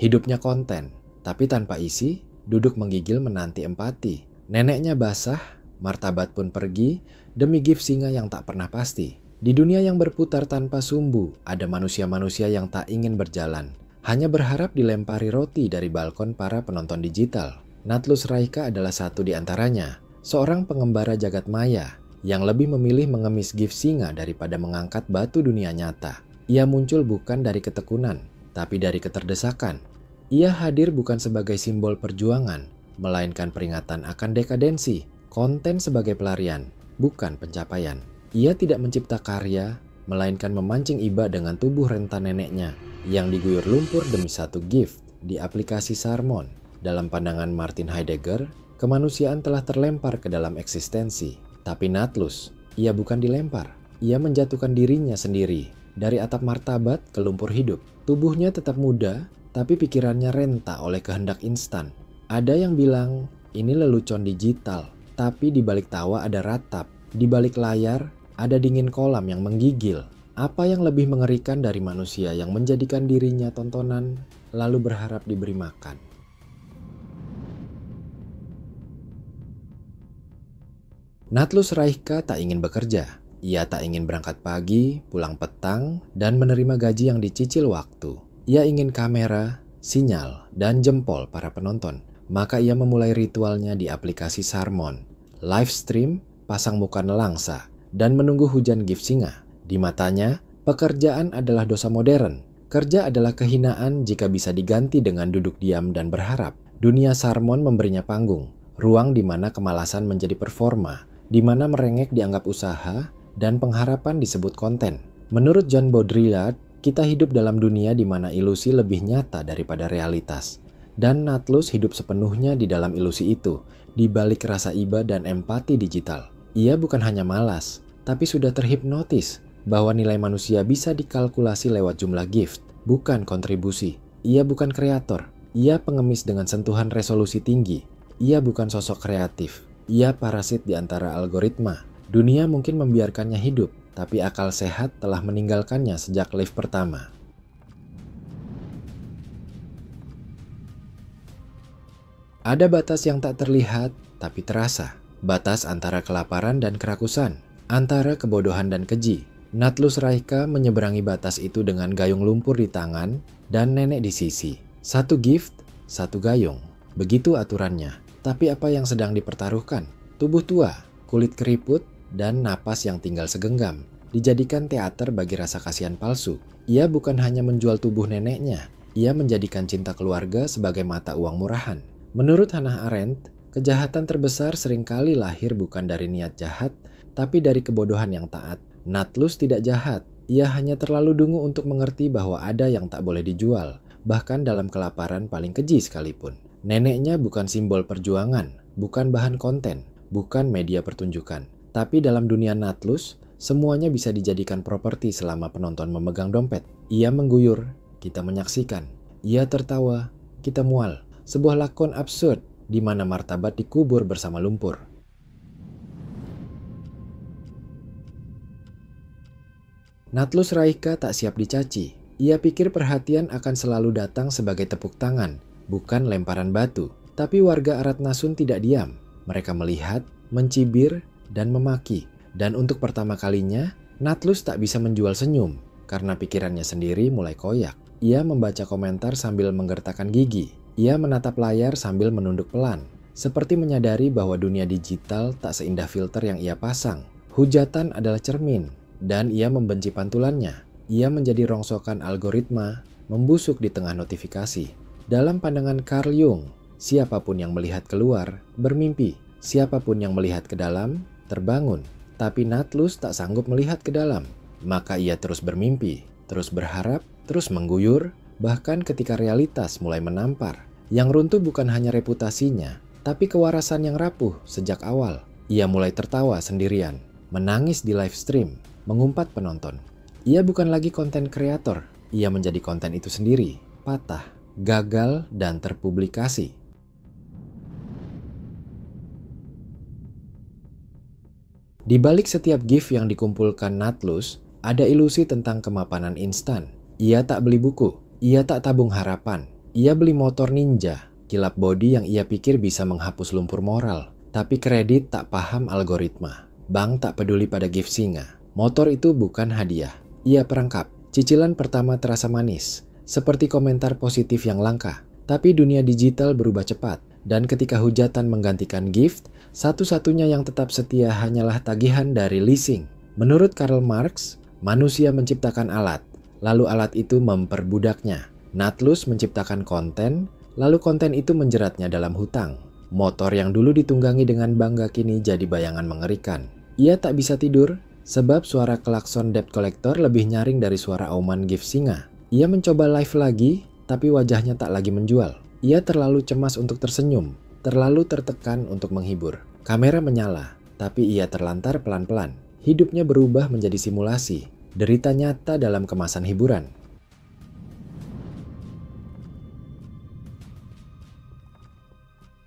Hidupnya konten, tapi tanpa isi, duduk menggigil menanti empati. Neneknya basah, martabat pun pergi, demi gift singa yang tak pernah pasti. Di dunia yang berputar tanpa sumbu, ada manusia-manusia yang tak ingin berjalan, hanya berharap dilempari roti dari balkon para penonton digital. Natlus Raika adalah satu di antaranya, seorang pengembara jagat maya yang lebih memilih mengemis gift singa daripada mengangkat batu dunia nyata. Ia muncul bukan dari ketekunan, tapi dari keterdesakan. Ia hadir bukan sebagai simbol perjuangan, melainkan peringatan akan dekadensi, konten sebagai pelarian, bukan pencapaian. Ia tidak mencipta karya, melainkan memancing iba dengan tubuh rentan neneknya yang diguyur lumpur demi satu gift di aplikasi Sarmon. Dalam pandangan Martin Heidegger, kemanusiaan telah terlempar ke dalam eksistensi. Tapi Natlus, ia bukan dilempar. Ia menjatuhkan dirinya sendiri dari atap martabat ke lumpur hidup. Tubuhnya tetap muda, tapi pikirannya renta oleh kehendak instan. Ada yang bilang, ini lelucon digital, tapi di balik tawa ada ratap. Di balik layar, ada dingin kolam yang menggigil. Apa yang lebih mengerikan dari manusia yang menjadikan dirinya tontonan, lalu berharap diberi makan? Natlus Raika tak ingin bekerja. Ia tak ingin berangkat pagi, pulang petang, dan menerima gaji yang dicicil waktu. Ia ingin kamera, sinyal, dan jempol para penonton. Maka ia memulai ritualnya di aplikasi Sarmon. Live stream, pasang muka nelangsa, dan menunggu hujan gift singa. Di matanya, pekerjaan adalah dosa modern. Kerja adalah kehinaan jika bisa diganti dengan duduk diam dan berharap. Dunia Sarmon memberinya panggung, ruang di mana kemalasan menjadi performa, di mana merengek dianggap usaha, dan pengharapan disebut konten. Menurut John Baudrillard, kita hidup dalam dunia di mana ilusi lebih nyata daripada realitas. Dan Natlus hidup sepenuhnya di dalam ilusi itu, di balik rasa iba dan empati digital. Ia bukan hanya malas, tapi sudah terhipnotis bahwa nilai manusia bisa dikalkulasi lewat jumlah gift, bukan kontribusi. Ia bukan kreator, ia pengemis dengan sentuhan resolusi tinggi. Ia bukan sosok kreatif, ia parasit di antara algoritma. Dunia mungkin membiarkannya hidup, tapi akal sehat telah meninggalkannya sejak live pertama. Ada batas yang tak terlihat, tapi terasa. Batas antara kelaparan dan kerakusan, antara kebodohan dan keji. Natlus Raika menyeberangi batas itu dengan gayung lumpur di tangan dan nenek di sisi. Satu gift, satu gayung. Begitu aturannya. Tapi apa yang sedang dipertaruhkan? Tubuh tua, kulit keriput, dan napas yang tinggal segenggam. Dijadikan teater bagi rasa kasihan palsu. Ia bukan hanya menjual tubuh neneknya, ia menjadikan cinta keluarga sebagai mata uang murahan. Menurut Hannah Arendt, kejahatan terbesar seringkali lahir bukan dari niat jahat, tapi dari kebodohan yang taat. Natlus tidak jahat, ia hanya terlalu dungu untuk mengerti bahwa ada yang tak boleh dijual, bahkan dalam kelaparan paling keji sekalipun. Neneknya bukan simbol perjuangan, bukan bahan konten, bukan media pertunjukan. Tapi dalam dunia Natlus, semuanya bisa dijadikan properti selama penonton memegang dompet. Ia mengguyur, kita menyaksikan. Ia tertawa, kita mual. Sebuah lakon absurd di mana martabat dikubur bersama lumpur. Natlus Raika tak siap dicaci. Ia pikir perhatian akan selalu datang sebagai tepuk tangan, bukan lemparan batu. Tapi warga Aratnasun tidak diam. Mereka melihat, mencibir, dan memaki. Dan untuk pertama kalinya, Natlus tak bisa menjual senyum karena pikirannya sendiri mulai koyak. Ia membaca komentar sambil menggertakkan gigi. Ia menatap layar sambil menunduk pelan, seperti menyadari bahwa dunia digital tak seindah filter yang ia pasang. Hujatan adalah cermin, dan ia membenci pantulannya. Ia menjadi rongsokan algoritma, membusuk di tengah notifikasi. Dalam pandangan Carl Jung, siapapun yang melihat keluar, bermimpi. Siapapun yang melihat ke dalam, terbangun. Tapi Natlus tak sanggup melihat ke dalam. Maka ia terus bermimpi, terus berharap, terus mengguyur, bahkan ketika realitas mulai menampar. Yang runtuh bukan hanya reputasinya, tapi kewarasan yang rapuh sejak awal. Ia mulai tertawa sendirian, menangis di live stream, mengumpat penonton. Ia bukan lagi konten kreator, ia menjadi konten itu sendiri, patah, gagal, dan terpublikasi. Di balik setiap gift yang dikumpulkan Natlus, ada ilusi tentang kemapanan instan. Ia tak beli buku, ia tak tabung harapan, Ia beli motor ninja, kilap bodi yang ia pikir bisa menghapus lumpur moral. Tapi kredit tak paham algoritma. Bank tak peduli pada gift singa. Motor itu bukan hadiah. Ia perangkap. Cicilan pertama terasa manis, seperti komentar positif yang langka. Tapi dunia digital berubah cepat. Dan ketika hujatan menggantikan gift, satu-satunya yang tetap setia hanyalah tagihan dari leasing. Menurut Karl Marx, manusia menciptakan alat, lalu alat itu memperbudaknya. Natlus menciptakan konten, lalu konten itu menjeratnya dalam hutang. Motor yang dulu ditunggangi dengan bangga kini jadi bayangan mengerikan. Ia tak bisa tidur, sebab suara klakson debt collector lebih nyaring dari suara auman gift singa. Ia mencoba live lagi, tapi wajahnya tak lagi menjual. Ia terlalu cemas untuk tersenyum, terlalu tertekan untuk menghibur. Kamera menyala, tapi ia terlantar pelan-pelan. Hidupnya berubah menjadi simulasi, derita nyata dalam kemasan hiburan.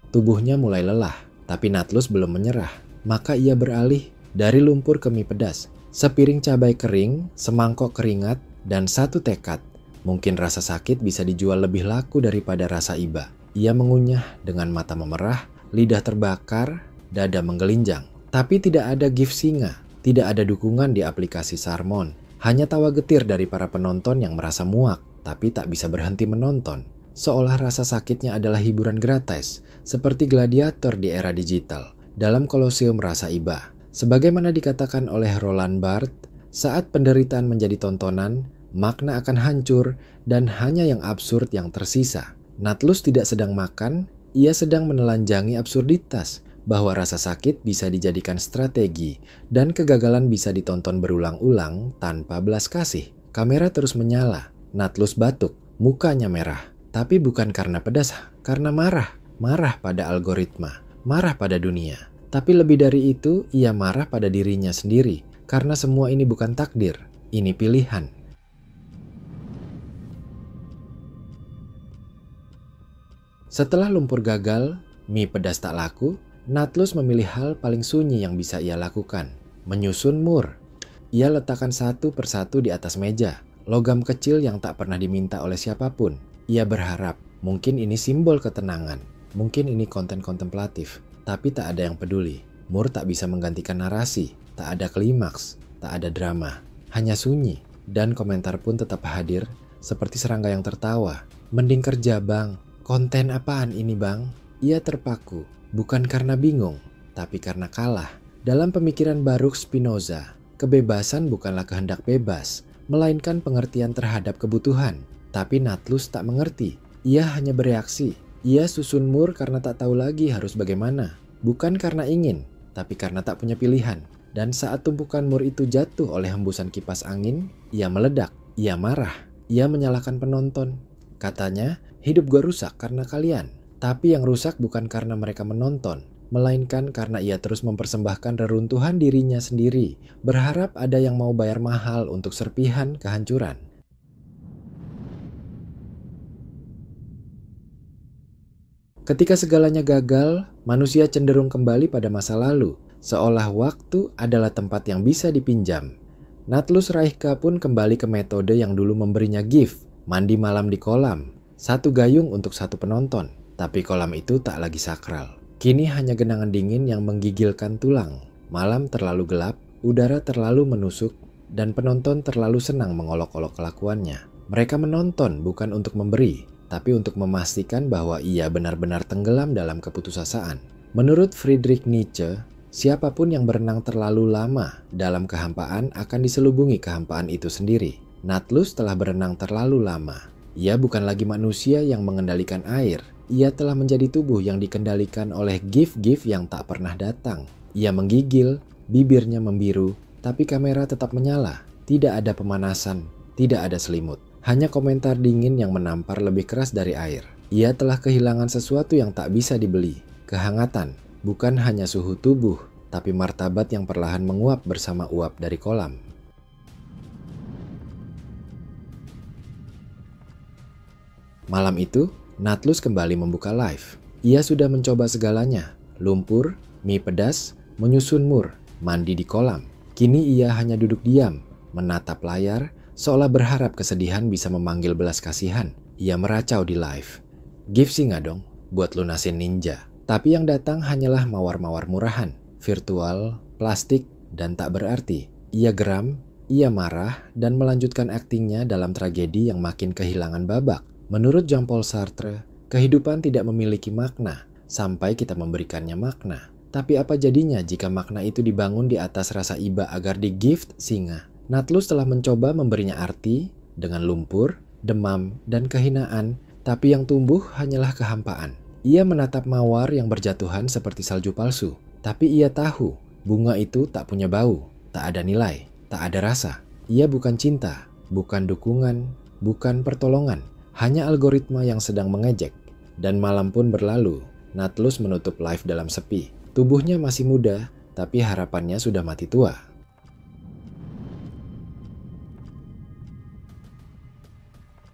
Tubuhnya mulai lelah, tapi Natlus belum menyerah. Maka ia beralih dari lumpur ke mie pedas, sepiring cabai kering, semangkok keringat, dan satu tekad. Mungkin rasa sakit bisa dijual lebih laku daripada rasa iba. Ia mengunyah dengan mata memerah, lidah terbakar, dada menggelinjang. Tapi tidak ada gift singa, tidak ada dukungan di aplikasi Sarmon. Hanya tawa getir dari para penonton yang merasa muak, tapi tak bisa berhenti menonton. Seolah rasa sakitnya adalah hiburan gratis, seperti gladiator di era digital, dalam koloseum rasa iba. Sebagaimana dikatakan oleh Roland Barthes, saat penderitaan menjadi tontonan, makna akan hancur dan hanya yang absurd yang tersisa. Natlus tidak sedang makan, ia sedang menelanjangi absurditas bahwa rasa sakit bisa dijadikan strategi dan kegagalan bisa ditonton berulang-ulang tanpa belas kasih. Kamera terus menyala, Natlus batuk, mukanya merah. Tapi bukan karena pedas, karena marah. Marah pada algoritma, marah pada dunia. Tapi lebih dari itu, ia marah pada dirinya sendiri. Karena semua ini bukan takdir, ini pilihan. Setelah lumpur gagal, mie pedas tak laku, Natlus memilih hal paling sunyi yang bisa ia lakukan. Menyusun mur. Ia letakkan satu persatu di atas meja. Logam kecil yang tak pernah diminta oleh siapapun. Ia berharap, mungkin ini simbol ketenangan. Mungkin ini konten kontemplatif. Tapi tak ada yang peduli. Mur tak bisa menggantikan narasi. Tak ada klimaks. Tak ada drama. Hanya sunyi. Dan komentar pun tetap hadir. Seperti serangga yang tertawa. Mending kerja bang. Konten apaan ini bang? Ia terpaku. Bukan karena bingung. Tapi karena kalah. Dalam pemikiran Baruch Spinoza, kebebasan bukanlah kehendak bebas, melainkan pengertian terhadap kebutuhan. Tapi Natlus tak mengerti. Ia hanya bereaksi. Ia susun mur karena tak tahu lagi harus bagaimana. Bukan karena ingin, tapi karena tak punya pilihan. Dan saat tumpukan mur itu jatuh oleh hembusan kipas angin, ia meledak. Ia marah. Ia menyalahkan penonton. Katanya, hidup gue rusak karena kalian. Tapi yang rusak bukan karena mereka menonton, melainkan karena ia terus mempersembahkan reruntuhan dirinya sendiri, berharap ada yang mau bayar mahal untuk serpihan kehancuran. Ketika segalanya gagal, manusia cenderung kembali pada masa lalu, seolah waktu adalah tempat yang bisa dipinjam. Natlus Raihka pun kembali ke metode yang dulu memberinya gift, mandi malam di kolam, satu gayung untuk satu penonton. Tapi kolam itu tak lagi sakral. Kini hanya genangan dingin yang menggigilkan tulang. Malam terlalu gelap, udara terlalu menusuk, dan penonton terlalu senang mengolok-olok kelakuannya. Mereka menonton bukan untuk memberi, tapi untuk memastikan bahwa ia benar-benar tenggelam dalam keputusasaan. Menurut Friedrich Nietzsche, siapapun yang berenang terlalu lama dalam kehampaan akan diselubungi kehampaan itu sendiri. Natlus telah berenang terlalu lama. Ia bukan lagi manusia yang mengendalikan air. Ia telah menjadi tubuh yang dikendalikan oleh gift-gift yang tak pernah datang. Ia menggigil, bibirnya membiru, tapi kamera tetap menyala. Tidak ada pemanasan, tidak ada selimut. Hanya komentar dingin yang menampar lebih keras dari air. Ia telah kehilangan sesuatu yang tak bisa dibeli. Kehangatan, bukan hanya suhu tubuh, tapi martabat yang perlahan menguap bersama uap dari kolam. Malam itu, Natlus kembali membuka live. Ia sudah mencoba segalanya. Lumpur, mie pedas, menyusun mur, mandi di kolam. Kini ia hanya duduk diam, menatap layar, seolah berharap kesedihan bisa memanggil belas kasihan. ia meracau di live. Gift singa dong, buat lunasin ninja. Tapi yang datang hanyalah mawar-mawar murahan, virtual, plastik, dan tak berarti. Ia geram, ia marah, dan melanjutkan aktingnya dalam tragedi yang makin kehilangan babak. Menurut Jean-Paul Sartre, kehidupan tidak memiliki makna sampai kita memberikannya makna. Tapi apa jadinya jika makna itu dibangun di atas rasa iba agar di gift singa? Natlus telah mencoba memberinya arti dengan lumpur, demam, dan kehinaan, tapi yang tumbuh hanyalah kehampaan. Ia menatap mawar yang berjatuhan seperti salju palsu, tapi ia tahu bunga itu tak punya bau, tak ada nilai, tak ada rasa. Ia bukan cinta, bukan dukungan, bukan pertolongan, hanya algoritma yang sedang mengejek. Dan malam pun berlalu, Natlus menutup live dalam sepi. Tubuhnya masih muda, tapi harapannya sudah mati tua.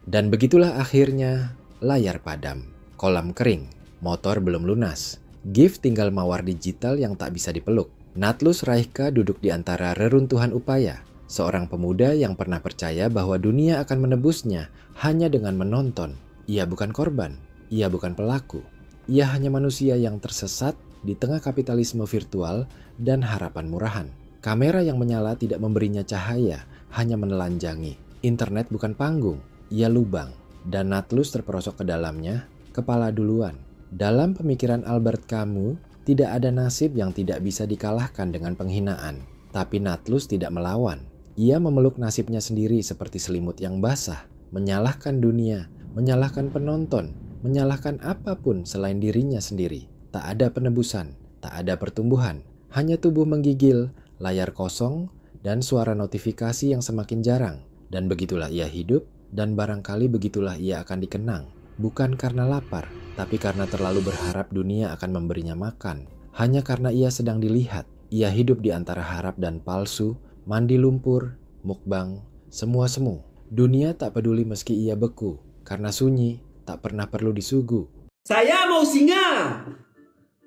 Dan begitulah akhirnya layar padam, kolam kering, motor belum lunas. Gift tinggal mawar digital yang tak bisa dipeluk. Natlus Raihka duduk di antara reruntuhan upaya. Seorang pemuda yang pernah percaya bahwa dunia akan menebusnya hanya dengan menonton. Ia bukan korban, ia bukan pelaku. Ia hanya manusia yang tersesat di tengah kapitalisme virtual dan harapan murahan. Kamera yang menyala tidak memberinya cahaya, hanya menelanjangi. Internet bukan panggung, ia lubang. Dan Natlus terperosok ke dalamnya, kepala duluan. Dalam pemikiran Albert Camus, tidak ada nasib yang tidak bisa dikalahkan dengan penghinaan. Tapi Natlus tidak melawan. Ia memeluk nasibnya sendiri seperti selimut yang basah, menyalahkan dunia, menyalahkan penonton, menyalahkan apapun selain dirinya sendiri. Tak ada penebusan, tak ada pertumbuhan, hanya tubuh menggigil, layar kosong, dan suara notifikasi yang semakin jarang. Dan begitulah ia hidup, dan barangkali begitulah ia akan dikenang. Bukan karena lapar, tapi karena terlalu berharap dunia akan memberinya makan. Hanya karena ia sedang dilihat, ia hidup di antara harap dan palsu, mandi lumpur, mukbang, semua semu. Dunia tak peduli meski ia beku, karena sunyi tak pernah perlu disuguh. Saya mau singa.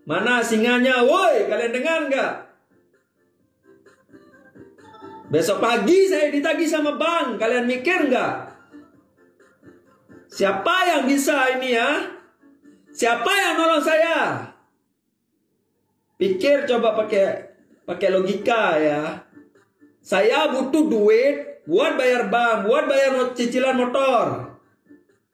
Mana singanya? Woi, kalian dengar nggak? Besok pagi saya ditagih sama bank. Kalian mikir nggak? Siapa yang bisa ini ya? Siapa yang nolong saya? Pikir coba pakai logika ya. Saya butuh duit buat bayar bank, buat bayar cicilan motor.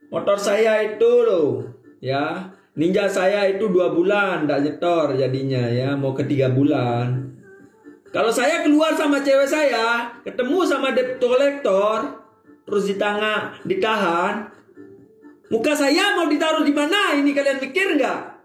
Motor saya itu loh, ya. Ninja saya itu 2 bulan ndak nyetor jadinya ya, mau ke 3 bulan. Kalau saya keluar sama cewek saya, ketemu sama debt collector, terus ditahan, muka saya mau ditaruh di mana ini, kalian mikir nggak?